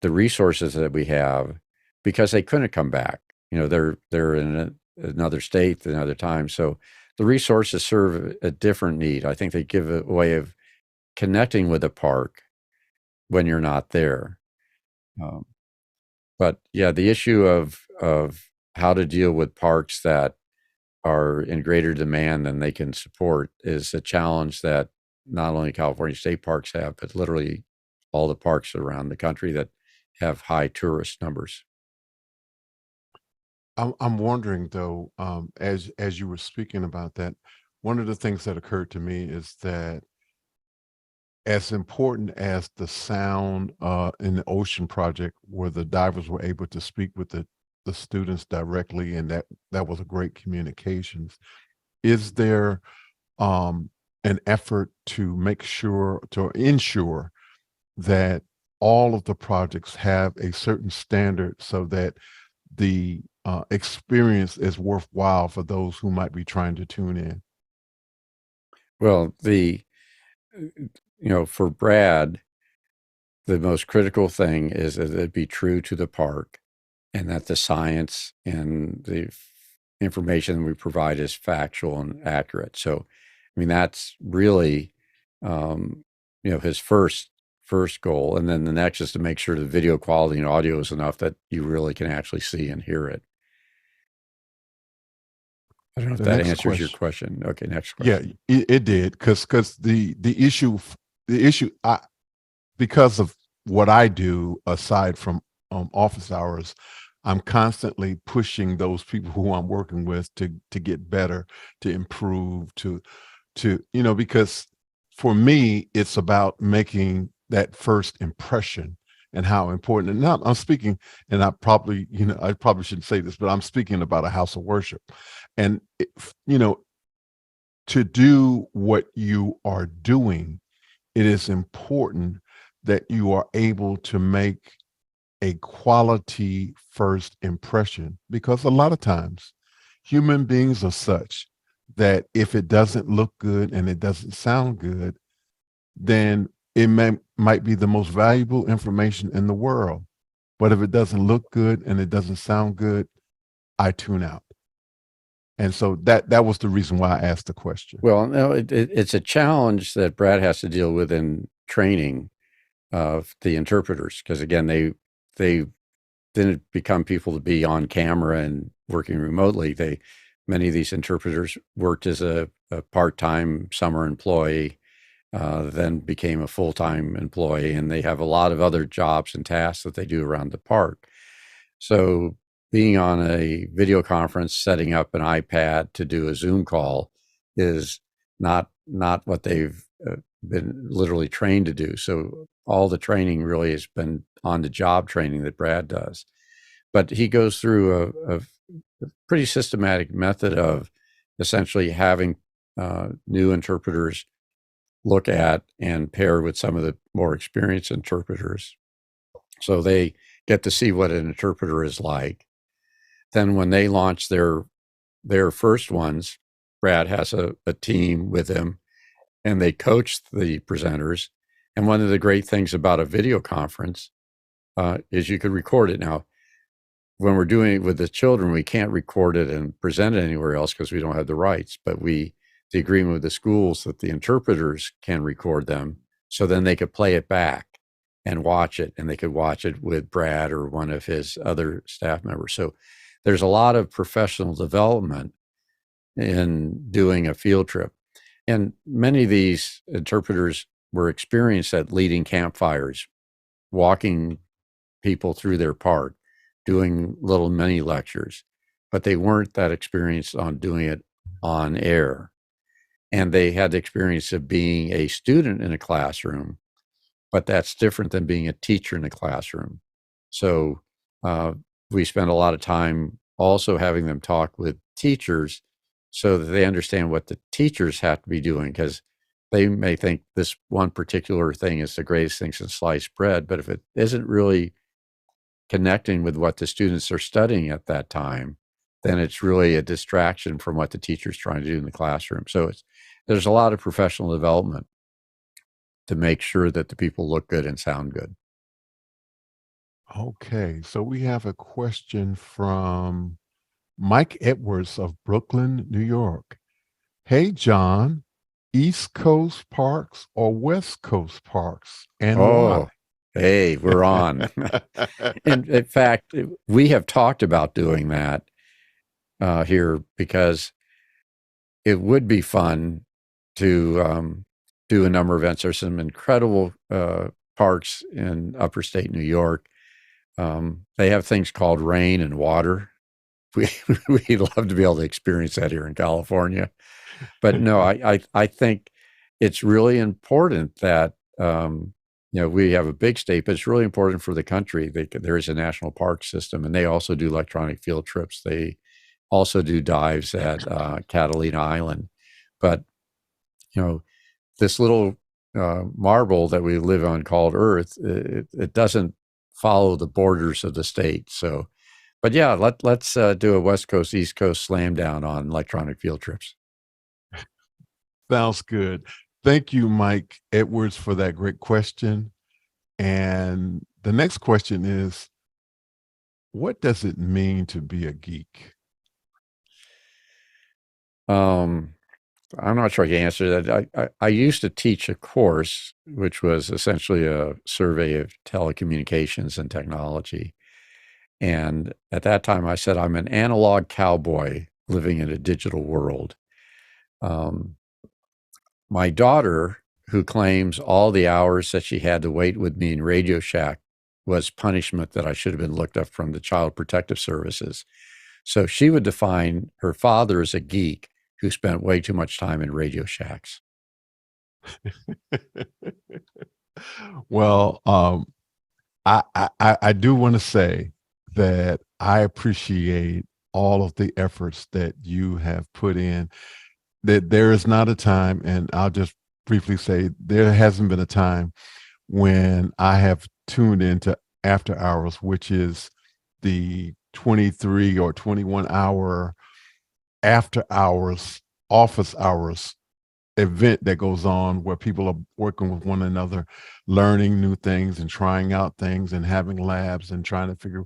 the resources that we have because they couldn't come back. They're in another state, another time. So the resources serve a different need. I think they give a way of connecting with a park when you're not there. But yeah, the issue of how to deal with parks that are in greater demand than they can support is a challenge that not only California state parks have, but literally all the parks around the country that have high tourist numbers. I'm wondering though, as you were speaking about that, one of the things that occurred to me is that as important as the sound in the Ocean Project, where the divers were able to speak with the students directly, and that was a great communications, is there an effort to ensure that all of the projects have a certain standard so that the experience is worthwhile for those who might be trying to tune in? Well, for Brad, the most critical thing is that it be true to the park and that the science and the information we provide is factual and accurate. So, I mean, that's really, his first goal. And then the next is to make sure the video quality and audio is enough that you really can actually see and hear it. I don't know if that answers your question. Okay, next question. Yeah, it did, because the issue because of what I do aside from office hours, I'm constantly pushing those people who I'm working with to get better, to improve, to because for me it's about making that first impression and how important. And now I'm speaking, and I probably shouldn't say this, but I'm speaking about a house of worship, and to do what you are doing, it is important that you are able to make a quality first impression, because a lot of times human beings are such that if it doesn't look good and it doesn't sound good, then it might be the most valuable information in the world. But if it doesn't look good and it doesn't sound good, I tune out. And so that was the reason why I asked the question. Well, no, it's a challenge that Brad has to deal with in training of the interpreters, because again, they didn't become people to be on camera and working remotely. Many of these interpreters worked as a part-time summer employee, then became a full-time employee, and they have a lot of other jobs and tasks that they do around the park. So being on a video conference, setting up an iPad to do a Zoom call is not what they've been literally trained to do. So all the training really has been on the job training that Brad does. But he goes through a pretty systematic method of essentially having new interpreters look at and pair with some of the more experienced interpreters. So they get to see what an interpreter is like. Then when they launch their first ones, Brad has a team with him, and they coach the presenters. And one of the great things about a video conference is you could record it. Now, when we're doing it with the children, we can't record it and present it anywhere else because we don't have the rights. But the agreement with the schools that the interpreters can record them, so then they could play it back and watch it, and they could watch it with Brad or one of his other staff members. So there's a lot of professional development in doing a field trip. And many of these interpreters were experienced at leading campfires, walking people through their park, doing little mini lectures, but they weren't that experienced on doing it on air. And they had the experience of being a student in a classroom, but that's different than being a teacher in a classroom. So we spend a lot of time also having them talk with teachers so that they understand what the teachers have to be doing, because they may think this one particular thing is the greatest thing since sliced bread, but if it isn't really connecting with what the students are studying at that time, then it's really a distraction from what the teacher's trying to do in the classroom. So there's a lot of professional development to make sure that the people look good and sound good. Okay, so we have a question from Mike Edwards of Brooklyn, New York. Hey, John, East Coast parks or West Coast parks, and why? Hey, we're on. And in fact, we have talked about doing that here, because it would be fun to do a number of events. There's some incredible parks in upper state New York. They have things called rain and water. We'd love to be able to experience that here in California. But no, I think it's really important that we have a big state, but it's really important for the country. There is a national park system, and they also do electronic field trips. They also do dives at Catalina Island. But this little marble that we live on called Earth, it doesn't follow the borders of the state. So, but yeah, let's do a West Coast, East Coast slam down on electronic field trips. Sounds good. Thank you, Mike Edwards, for that great question. And the next question is, what does it mean to be a geek? I'm not sure I can answer that. I used to teach a course, which was essentially a survey of telecommunications and technology. And at that time, I said, I'm an analog cowboy living in a digital world. My daughter, who claims all the hours that she had to wait with me in Radio Shack was punishment that I should have been looked up from the Child Protective Services. So she would define her father as a geek who spent way too much time in Radio Shacks. Well, I do want to say that I appreciate all of the efforts that you have put in. That there is not a time, and I'll just briefly say there hasn't been a time when I have tuned into After Hours, which is the 23 or 21 hour after hours, office hours event that goes on where people are working with one another, learning new things and trying out things and having labs and trying to figure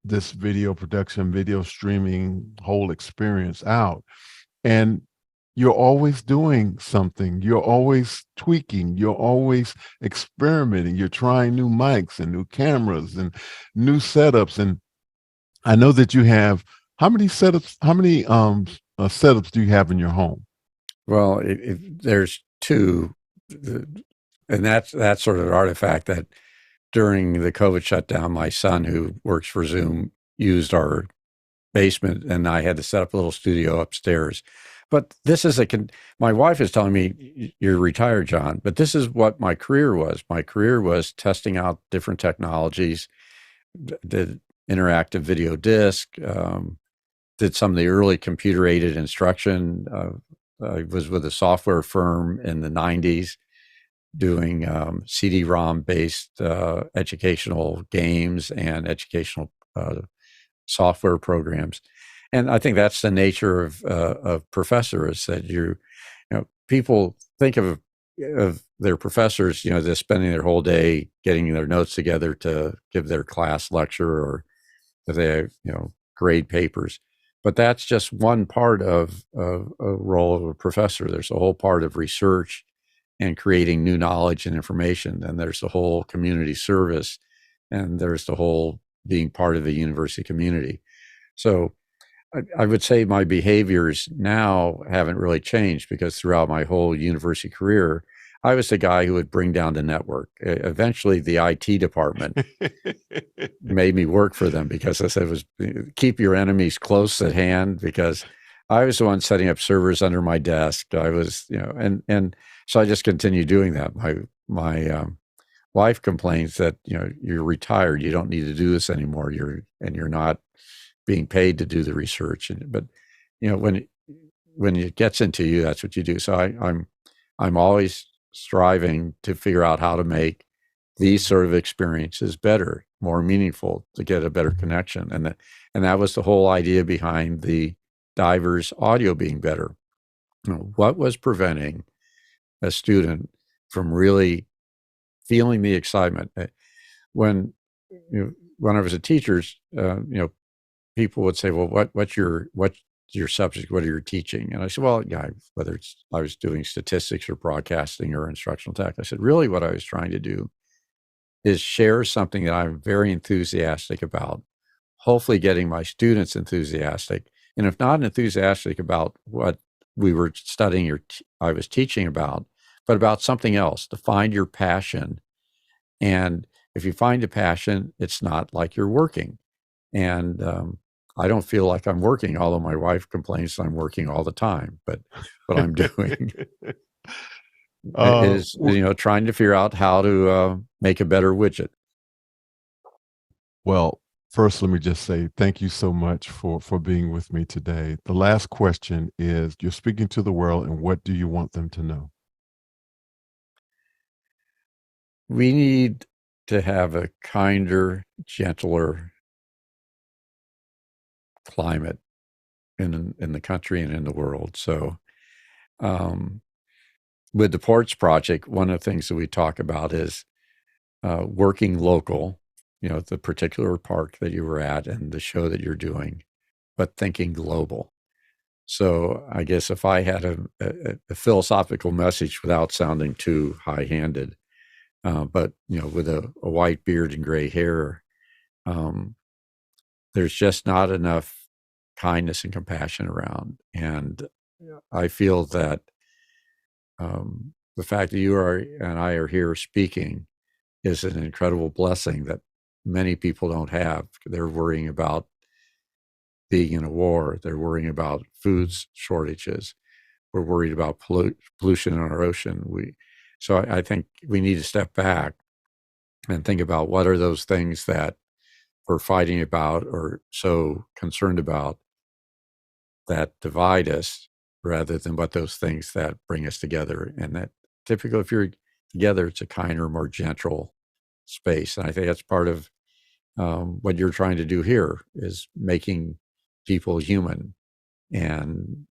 this video production, video streaming whole experience out. And you're always doing something. You're always tweaking. You're always experimenting. You're trying new mics and new cameras and new setups. And I know that you have how many setups do you have in your home? Well, there's two, and that's sort of an artifact that during the COVID shutdown, my son, who works for Zoom, used our basement, and I had to set up a little studio upstairs. But this is my wife is telling me, you're retired, John, but this is what my career was. My career was testing out different technologies, did interactive video disc, did some of the early computer-aided instruction. I was with a software firm in the 90s doing CD-ROM based educational games and educational software programs. And I think that's the nature of professors, that people think of their professors, they're spending their whole day getting their notes together to give their class lecture, or if they grade papers. But that's just one part of a role of a professor. There's a whole part of research and creating new knowledge and information. And there's the whole community service, and there's the whole being part of the university community. So I would say my behaviors now haven't really changed, because throughout my whole university career, I was the guy who would bring down the network. Eventually, the IT department made me work for them, because I said keep your enemies close at hand, because I was the one setting up servers under my desk. I was, and so I just continue doing that. My wife complains that, you're retired. You don't need to do this anymore. You're not being paid to do the research. But, when it gets into you, that's what you do. So I'm always striving to figure out how to make these sort of experiences better, more meaningful, to get a better connection. And that was the whole idea behind the divers audio being better. What was preventing a student from really feeling the excitement? When I was a teacher, people would say, well, what's your subject? What are you teaching? And I said, well, yeah, whether I was doing statistics or broadcasting or instructional tech, I said, really what I was trying to do is share something that I'm very enthusiastic about, hopefully getting my students enthusiastic. And if not enthusiastic about what we were studying or I was teaching about, but about something else, to find your passion. And if you find a passion, it's not like you're working. And I don't feel like I'm working, although my wife complains that I'm working all the time. But what I'm doing is, trying to figure out how to make a better widget. Well, first, let me just say thank you so much for being with me today. The last question is, you're speaking to the world, and what do you want them to know? we need to have a kinder, gentler climate in the country and in the world. So, with the Ports Project, one of the things that we talk about is working local, the particular park that you were at and the show that you're doing, but thinking global. So I guess if I had a philosophical message without sounding too high-handed, but with a white beard and gray hair, there's just not enough kindness and compassion around. And I feel that the fact that you and I are here speaking is an incredible blessing that many people don't have. They're worrying about being in a war. They're worrying about food shortages. We're worried about pollution in our ocean. So I think we need to step back and think about what are those things that we're fighting about or so concerned about that divide us rather than what those things that bring us together. And that typically, if you're together, it's a kinder, more gentle space. And I think that's part of what you're trying to do here is making people human and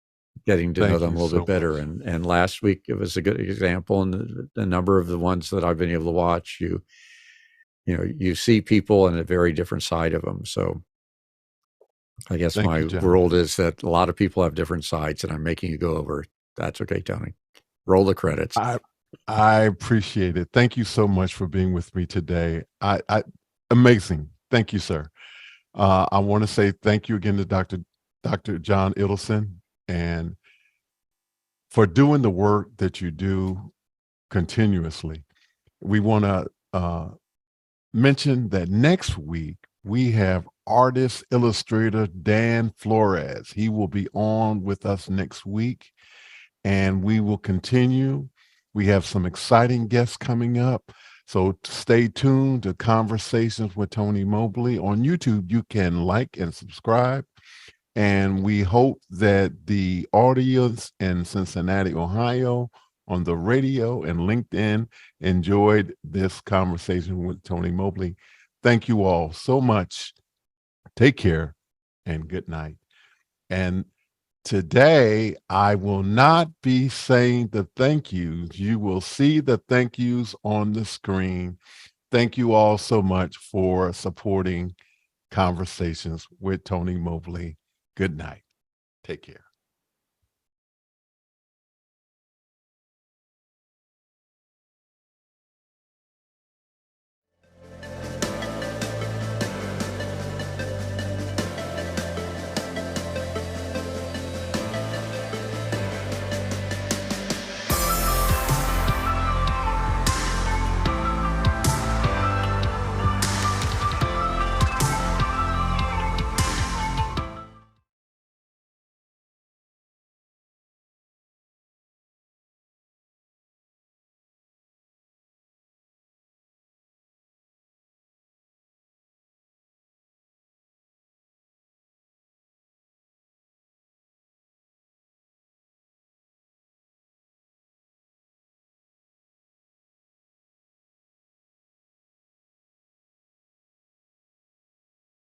getting to know Thank them a you little so bit better. much. And last week it was a good example, and the number of the ones that I've been able to watch, you see people in a very different side of them. So I guess Thank my you, John. world is that a lot of people have different sides, and I'm making you go over. That's okay, Tony. Roll the credits. I appreciate it. Thank you so much for being with me today. Amazing. Thank you, sir. I want to say thank you again to Dr. John Ittelson, and for doing the work that you do continuously. We want to mention that next week we have artist illustrator Dan Flores. He will be on with us next week, and we will continue. We have some exciting guests coming up. So stay tuned to Conversations with Tony Mobley. On YouTube, you can like and subscribe. And we hope that the audience in Cincinnati, Ohio, on the radio and LinkedIn enjoyed this conversation with Tony Mobley. Thank you all so much. Take care and good night. And today, I will not be saying the thank yous. You will see the thank yous on the screen. Thank you all so much for supporting Conversations with Tony Mobley. Good night. Take care.